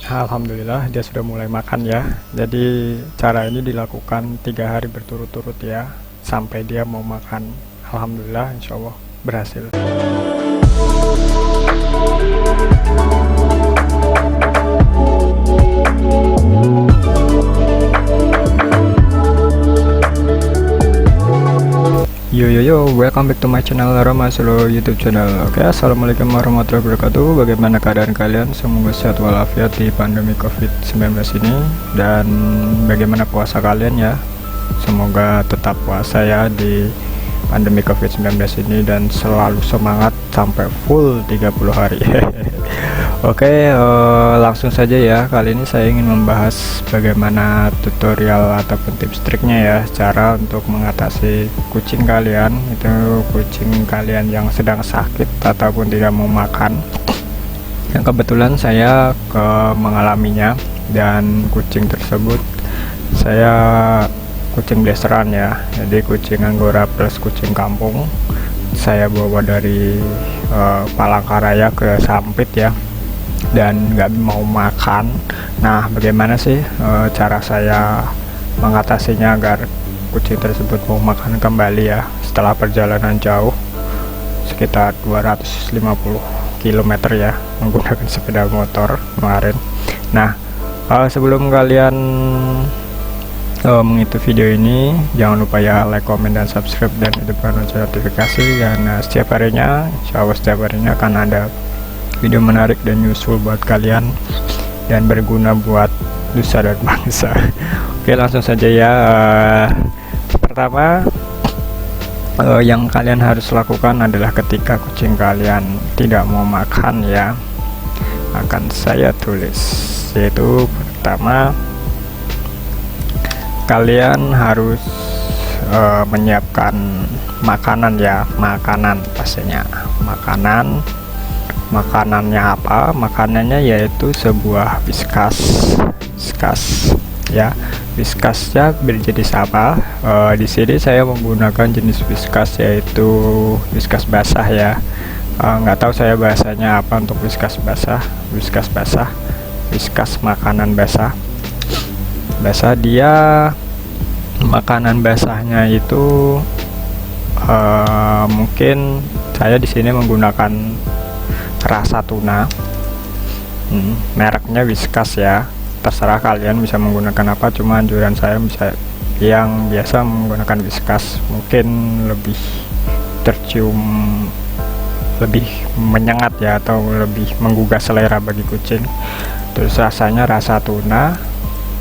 Alhamdulillah dia sudah mulai makan ya. Jadi cara ini dilakukan 3 hari berturut-turut ya, sampai dia mau makan. Alhamdulillah, insya Allah berhasil. Yo yo yo, welcome back to my channel Roma Solo YouTube channel. Oke, assalamualaikum warahmatullahi wabarakatuh. Bagaimana keadaan kalian? Semoga sehat walafiat di pandemi COVID-19 ini. Dan bagaimana puasa kalian ya? Semoga tetap puasa ya di pandemi COVID-19 ini dan selalu semangat sampai full 30 hari. Oke, langsung saja ya. Kali ini saya ingin membahas bagaimana tutorial ataupun tips triknya ya, cara untuk mengatasi kucing kalian, itu kucing kalian yang sedang sakit ataupun tidak mau makan. Yang kebetulan saya mengalaminya, dan kucing tersebut saya kucing blasteran ya, jadi kucing Anggora plus kucing kampung. Saya bawa dari Palangkaraya ke Sampit ya, dan nggak mau makan. Nah, bagaimana sih cara saya mengatasinya agar kucing tersebut mau makan kembali ya, setelah perjalanan jauh sekitar 250 km ya, menggunakan sepeda motor kemarin. Nah, sebelum kalian mengikuti video ini, jangan lupa ya like, comment, dan subscribe, dan hidupkan lonceng notifikasi, karena setiap harinya, insya Allah setiap harinya akan ada video menarik dan useful buat kalian dan berguna buat nusa dan bangsa. Oke, langsung saja ya. Pertama, yang kalian harus lakukan adalah ketika kucing kalian tidak mau makan ya, akan saya tulis, yaitu pertama, kalian harus menyiapkan makanan ya, makanan pastinya. Makanannya apa? Makanannya yaitu sebuah Whiskas ya. Whiskasnya berjenis apa? Di sini saya menggunakan jenis Whiskas yaitu Whiskas basah ya. Nggak tahu saya bahasanya apa untuk Whiskas basah. Whiskas makanan basah. Dia makanan basahnya itu mungkin saya di sini menggunakan rasa tuna, mereknya Whiskas ya. Terserah kalian bisa menggunakan apa, cuma anjuran saya bisa yang biasa menggunakan Whiskas, mungkin lebih tercium, lebih menyengat ya, atau lebih menggugah selera bagi kucing. Terus rasanya rasa tuna,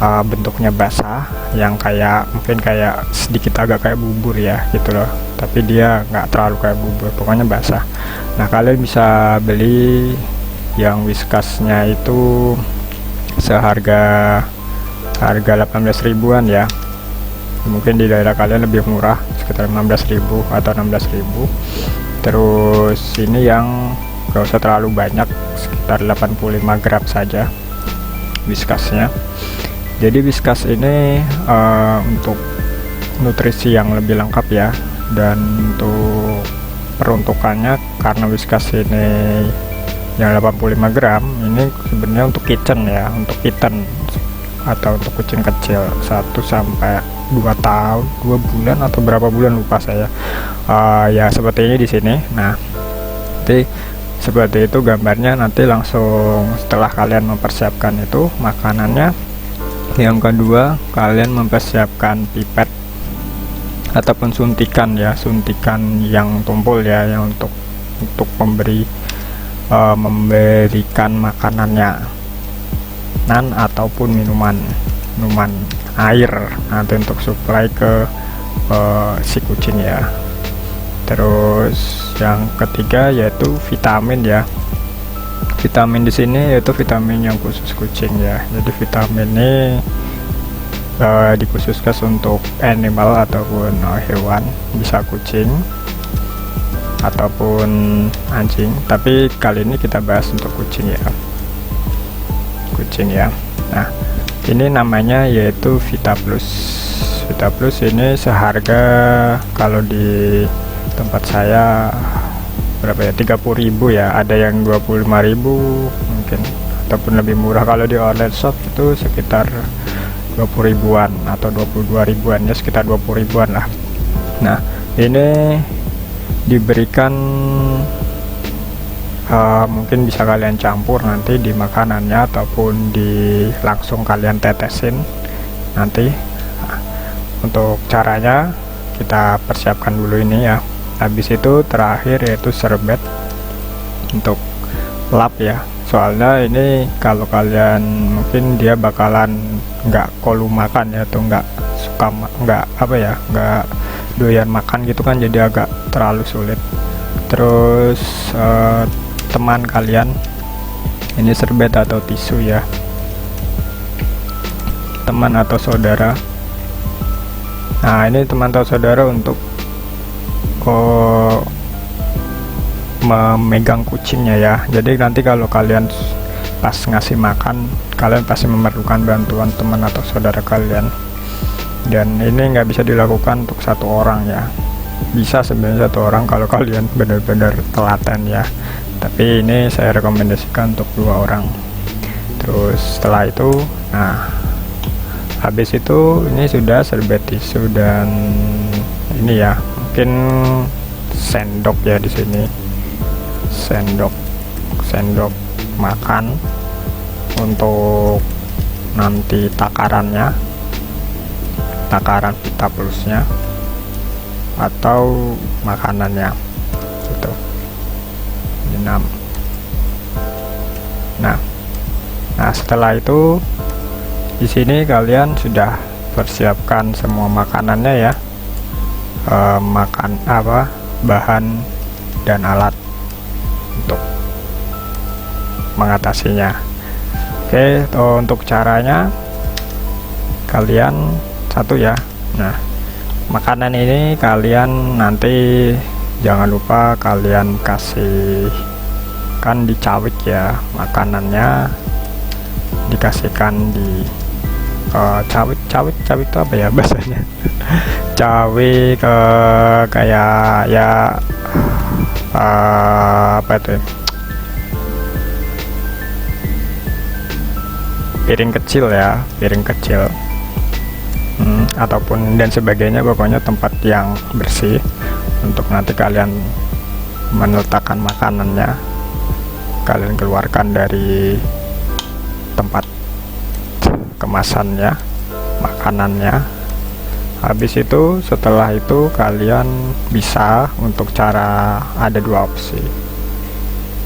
bentuknya basah, yang kayak mungkin kayak sedikit agak kayak bubur ya gitu loh, tapi dia nggak terlalu kayak bubur, pokoknya basah. Nah, kalian bisa beli yang Whiskasnya itu seharga 18 ribuan ya, mungkin di daerah kalian lebih murah, sekitar 15.000 atau 16.000. Terus ini yang gak usah terlalu banyak, sekitar 85 gram saja Whiskasnya. Jadi Whiskas ini untuk nutrisi yang lebih lengkap ya, dan untuk peruntukannya, karena Whiskas ini yang 85 gram ini sebenarnya untuk kitchen ya, untuk kitten atau untuk kucing kecil 1 sampai 2 tahun, 2 bulan atau berapa bulan lupa saya. Ya seperti ini di sini. Nah, nanti seperti itu gambarnya, nanti langsung setelah kalian mempersiapkan itu makanannya. Yang kedua, kalian mempersiapkan pipet ataupun suntikan ya, suntikan yang tumpul ya, yang untuk memberikan makanannya, ataupun minuman air nanti untuk suplai ke si kucing ya. Terus yang ketiga yaitu vitamin ya. Vitamin di sini yaitu vitamin yang khusus kucing ya. Jadi vitamin ini dikhususkan untuk animal ataupun hewan, bisa kucing ataupun anjing, tapi kali ini kita bahas untuk kucing ya. Nah, ini namanya yaitu Vitaplus. Vitaplus ini seharga, kalau di tempat saya berapa ya, 30.000 ya, ada yang 25.000 mungkin, ataupun lebih murah. Kalau di online shop itu sekitar 20 ribuan atau 22 ribuan, ya sekitar 20 ribuan lah. Nah, ini diberikan mungkin bisa kalian campur nanti di makanannya ataupun langsung kalian tetesin nanti. Untuk caranya kita persiapkan dulu ini ya. Habis itu terakhir yaitu serbet untuk lap ya, soalnya ini kalau kalian mungkin dia bakalan nggak kolu makan ya, atau nggak suka nggak doyan makan gitu kan, jadi agak terlalu sulit. Terus teman kalian ini serbet atau tisu ya, teman atau saudara. Nah, ini teman atau saudara untuk memegang kucingnya ya. Jadi nanti kalau kalian pas ngasih makan, kalian pasti memerlukan bantuan teman atau saudara kalian. Dan ini nggak bisa dilakukan untuk satu orang ya. Bisa sebenarnya satu orang kalau kalian benar-benar telaten ya. Tapi ini saya rekomendasikan untuk 2 orang. Terus setelah itu, nah habis itu ini sudah serbet tisu dan ini ya, mungkin sendok ya di sini. Sendok makan untuk nanti takaran Vita Plusnya atau makanannya gitu. Nah, setelah itu di sini kalian sudah persiapkan semua makanannya ya, bahan dan alat untuk mengatasinya. Oke, untuk caranya kalian satu ya. Nah, makanan ini kalian nanti jangan lupa kalian kasihkan dicawik ya, makanannya dikasihkan di cawik itu apa ya bahasanya? Cawik kayak ya apa itu ya? Piring kecil ataupun dan sebagainya, pokoknya tempat yang bersih untuk nanti kalian meletakkan makanannya. Kalian keluarkan dari tempat kemasannya, makanannya. Habis itu, setelah itu kalian bisa untuk cara, ada 2 opsi,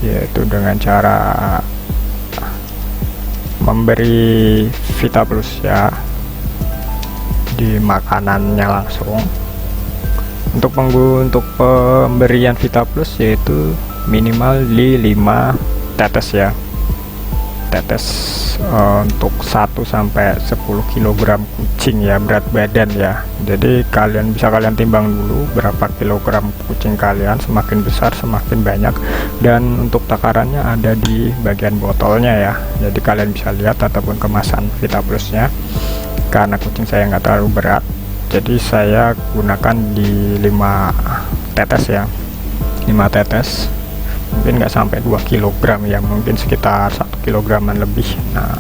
yaitu dengan cara memberi Vita Plus ya di makanannya langsung. Untuk pemberian Vita Plus yaitu minimal di 5 tetes ya, untuk 1 sampai 10 kg kucing ya, berat badan ya. Jadi kalian timbang dulu berapa kilogram kucing kalian, semakin besar semakin banyak. Dan untuk takarannya ada di bagian botolnya ya, jadi kalian bisa lihat ataupun kemasan Vita Plusnya. Karena kucing saya nggak terlalu berat, jadi saya gunakan di 5 tetes ya, 5 tetes, mungkin nggak sampai 2 kg ya, mungkin sekitar 1 kilograman lebih. Nah,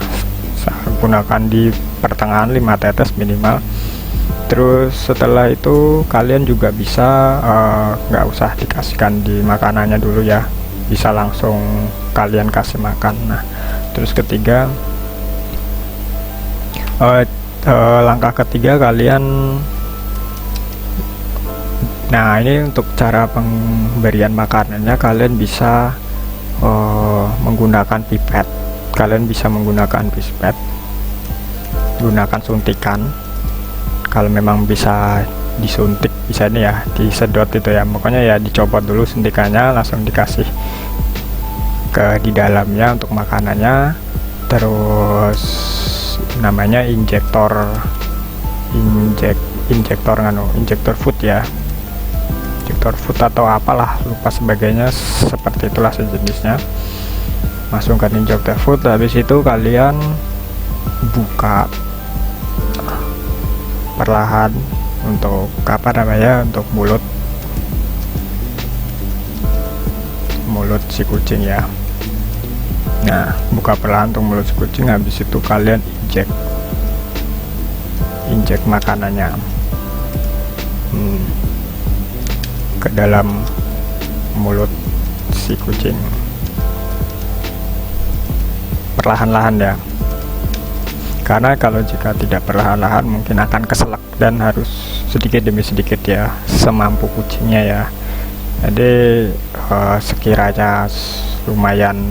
saya gunakan di pertengahan 5 tetes minimal. Terus setelah itu kalian juga bisa nggak usah dikasihkan di makanannya dulu ya, bisa langsung kalian kasih makan. Nah, terus ketiga, langkah ketiga kalian, nah ini untuk cara pemberian makanannya, kalian bisa menggunakan pipet. Kalian bisa menggunakan pipet, gunakan suntikan. Kalau memang bisa disuntik, bisa ini ya, disedot itu ya, pokoknya ya dicopot dulu suntikannya, langsung dikasih di dalamnya untuk makanannya. Terus namanya injektor food ya, injektor food atau apalah, lupa sebagainya, seperti itulah sejenisnya. Masukkan injektor food. Habis itu kalian buka perlahan untuk untuk mulut si kucing ya. Nah, buka perlahan untuk mulut si kucing, habis itu kalian injek makanannya ke dalam mulut si kucing, perlahan-lahan ya, karena kalau jika tidak perlahan-lahan mungkin akan keselak dan harus sedikit demi sedikit ya, semampu kucingnya ya. Jadi sekiranya lumayan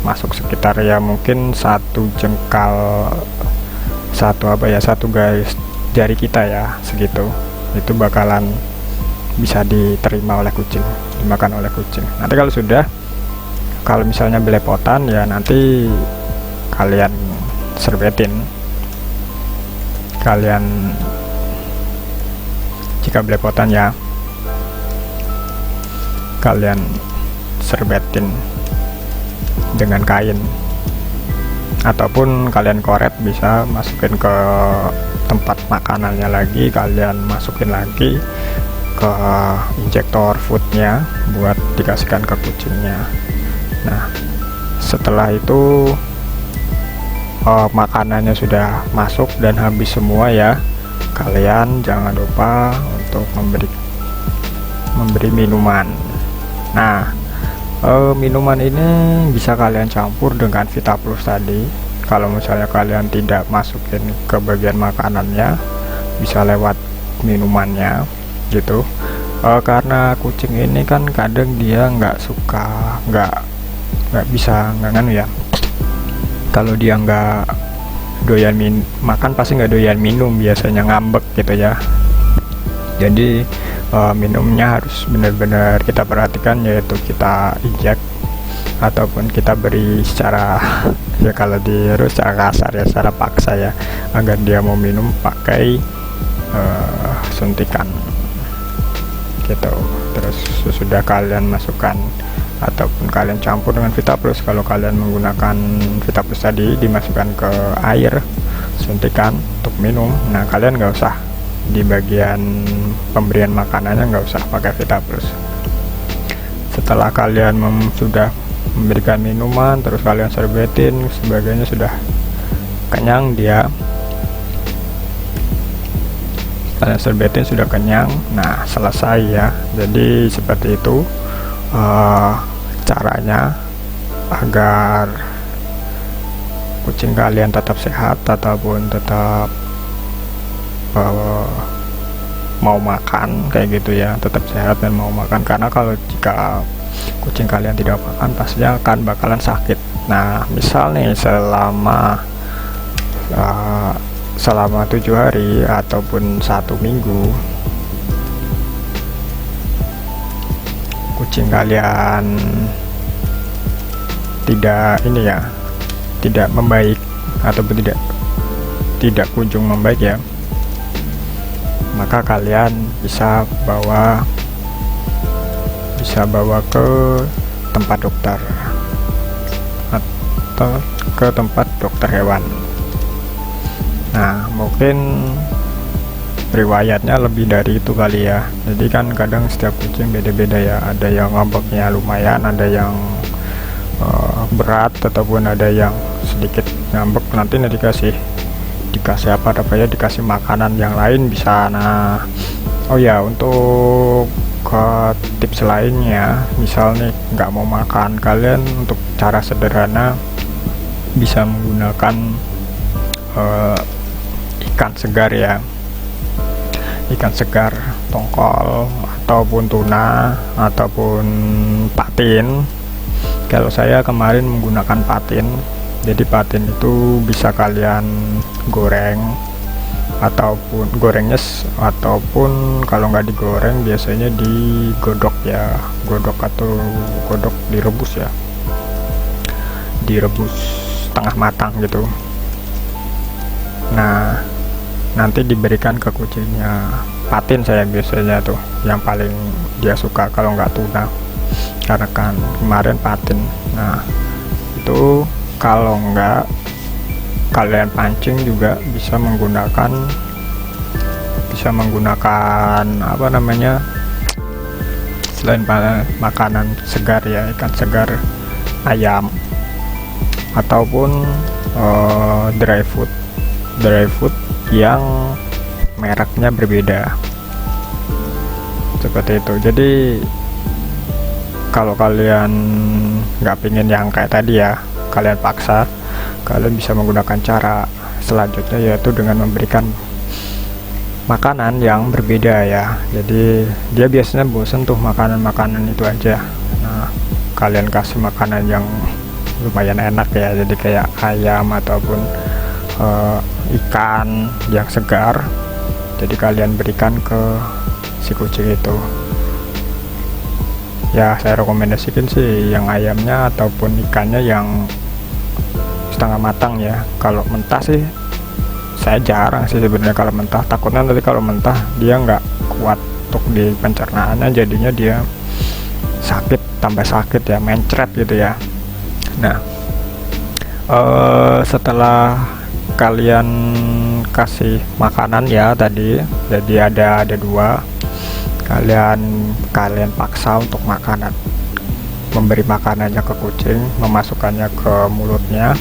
masuk sekitar ya mungkin satu jengkal, satu garis jari kita ya, segitu, itu bakalan bisa diterima oleh kucing, dimakan oleh kucing. Nanti kalau sudah, kalau misalnya belepotan ya nanti kalian serbetin. Jika belepotan ya kalian serbetin dengan kain, ataupun kalian koret, bisa masukin ke tempat makanannya lagi, kalian masukin lagi ke injektor foodnya buat dikasihkan ke kucingnya. Nah, setelah itu makanannya sudah masuk dan habis semua ya, kalian jangan lupa untuk memberi minuman. Nah, minuman ini bisa kalian campur dengan Vita Plus tadi. Kalau misalnya kalian tidak masukin ke bagian makanannya, bisa lewat minumannya gitu. Karena kucing ini kan kadang dia nggak bisa ya, kalau dia nggak doyan makan pasti nggak doyan minum, biasanya ngambek gitu ya. Jadi minumnya harus benar-benar kita perhatikan, yaitu kita injek ataupun kita beri secara ya, kalau secara kasar ya, secara paksa ya, agar dia mau minum pakai suntikan gitu. Terus sesudah kalian masukkan ataupun kalian campur dengan Vita Plus, kalau kalian menggunakan Vita Plus tadi dimasukkan ke air suntikan untuk minum. Nah, kalian nggak usah di bagian pemberian makanannya, nggak usah pakai Vita Plus. Setelah kalian sudah memberikan minuman, terus kalian serbetin sebagainya, sudah kenyang dia, kalian serbetin sudah kenyang. Nah, selesai ya. Jadi seperti itu caranya agar kucing kalian tetap sehat ataupun tetap mau makan kayak gitu ya, tetap sehat dan mau makan. Karena kalau jika kucing kalian tidak makan, pastinya akan bakalan sakit. Nah, misal nih selama 7 hari ataupun 1 minggu kucing kalian tidak membaik ataupun tidak kunjung membaik ya, maka kalian bisa bawa ke tempat dokter atau ke tempat dokter hewan. Nah, mungkin riwayatnya lebih dari itu kali ya. Jadi kan kadang setiap kucing beda-beda ya, ada yang ngambeknya lumayan, ada yang berat, ataupun ada yang sedikit ngambek. Nanti dikasih dikasih makanan yang lain bisa. Nah, oh ya, untuk tips lainnya, misal nih nggak mau makan, kalian untuk cara sederhana bisa menggunakan ikan segar ya, ikan segar, tongkol ataupun tuna ataupun patin. Kalau saya kemarin menggunakan patin. Jadi patin itu bisa kalian goreng ataupun ataupun kalau nggak digoreng biasanya digodok ya, godok direbus ya, direbus setengah matang gitu. Nah, nanti diberikan ke kucingnya. Patin saya biasanya tuh yang paling dia suka, kalau nggak tuna, karena kan kemarin patin. Nah, itu kalau nggak kalian pancing juga bisa menggunakan apa namanya, selain makanan segar ya, ikan segar ayam ataupun dry food yang mereknya berbeda, seperti itu. Jadi kalau kalian nggak pingin yang kayak tadi ya, kalian paksa, kalian bisa menggunakan cara selanjutnya, yaitu dengan memberikan makanan yang berbeda ya. Jadi dia biasanya bosen tuh makanan-makanan itu aja. Nah, kalian kasih makanan yang lumayan enak ya, jadi kayak ayam ataupun ikan yang segar, jadi kalian berikan ke si kucing itu. Ya, saya rekomendasikan sih yang ayamnya ataupun ikannya yang setengah matang ya. Kalau mentah sih saya jarang sih sebenarnya kalau mentah, takutnya nanti kalau mentah dia nggak kuat untuk di pencernaannya, jadinya dia sakit, tambah sakit ya, mencret gitu ya. Nah, setelah kalian kasih makanan ya tadi, jadi ada dua, kalian paksa untuk memberi makanannya ke kucing, memasukkannya ke mulutnya,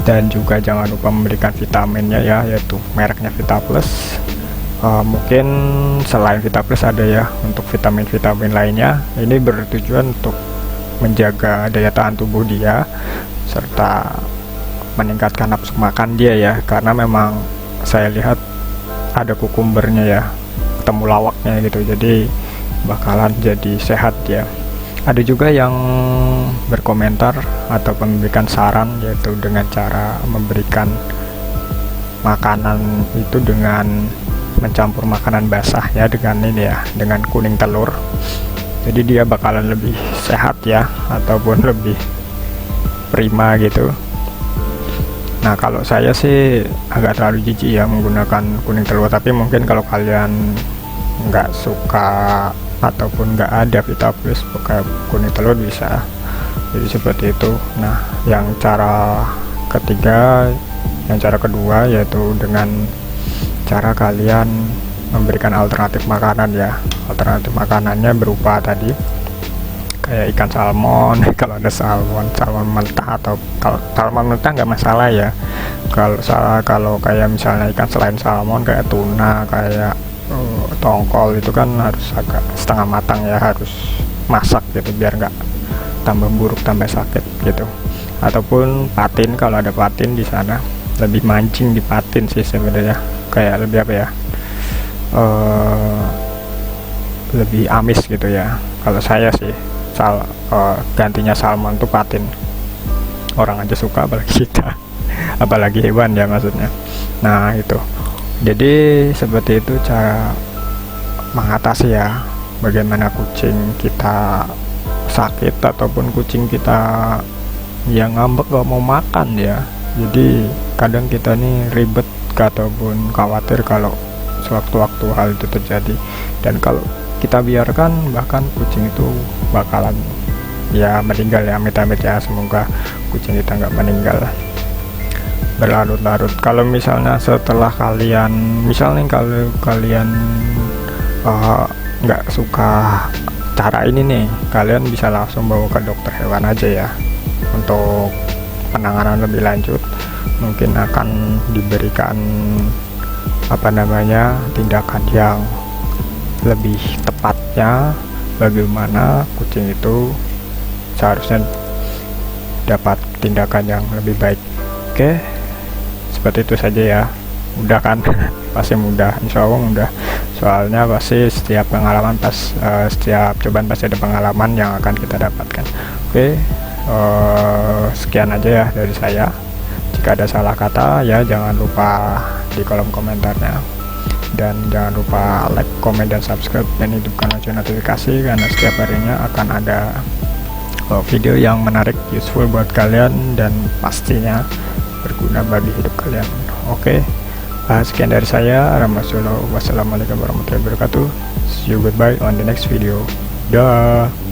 dan juga jangan lupa memberikan vitaminnya ya, yaitu mereknya VitaPlus. Mungkin selain VitaPlus ada ya untuk vitamin-vitamin lainnya. Ini bertujuan untuk menjaga daya tahan tubuh dia serta meningkatkan nafsu makan dia ya, karena memang saya lihat ada kukumbernya ya, ketemu lawaknya gitu, jadi bakalan jadi sehat ya. Ada juga yang berkomentar atau memberikan saran, yaitu dengan cara memberikan makanan itu dengan mencampur makanan basah ya, dengan ini ya, dengan kuning telur, jadi dia bakalan lebih sehat ya, ataupun lebih prima gitu. Nah, kalau saya sih agak terlalu jijik ya menggunakan kuning telur, tapi mungkin kalau kalian nggak suka ataupun nggak ada VitaPlus pakai kuning telur bisa, jadi seperti itu. Nah, yang cara kedua yaitu dengan cara kalian memberikan alternatif makanan ya. Alternatif makanannya berupa tadi kayak ikan salmon kalau ada salmon mentah, atau kalau salmon mentah nggak masalah ya. Kalau kayak misalnya ikan selain salmon kayak tuna, kayak tongkol, itu kan harus agak setengah matang ya, harus masak gitu biar nggak tambah buruk, tambah sakit gitu. Ataupun patin, kalau ada patin di sana, lebih mancing di patin sih sebenarnya, kayak lebih apa ya, lebih amis gitu ya. Kalau saya sih gantinya salmon tuh patin. Orang aja suka, apalagi kita, apalagi hewan ya maksudnya. Nah itu, jadi seperti itu cara mengatasi ya, bagaimana kucing kita sakit ataupun kucing kita yang ngambek gak mau makan ya. Jadi kadang kita nih ribet ataupun khawatir kalau sewaktu-waktu hal itu terjadi, dan kalau kita biarkan bahkan kucing itu bakalan ya meninggal ya, amit-amit ya, semoga kucing kita nggak meninggal berlarut-larut. Kalau misalnya setelah kalau kalian nggak suka cara ini nih, kalian bisa langsung bawa ke dokter hewan aja ya untuk penanganan lebih lanjut. Mungkin akan diberikan tindakan yang lebih tepatnya, bagaimana kucing itu seharusnya dapat tindakan yang lebih baik. Oke, seperti itu saja ya. Mudah kan? Pasti mudah, insya Allah mudah. Soalnya pasti setiap cobaan pasti ada pengalaman yang akan kita dapatkan. Oke, sekian aja ya dari saya. Jika ada salah kata ya jangan lupa di kolom komentarnya, dan jangan lupa like, komen, dan subscribe, dan hidupkan lonceng notifikasi, karena setiap harinya akan ada video yang menarik, useful buat kalian, dan pastinya berguna bagi hidup kalian. Oke, sekian dari saya. Wassalamualaikum warahmatullahi wabarakatuh. See you, goodbye on the next video. Dah.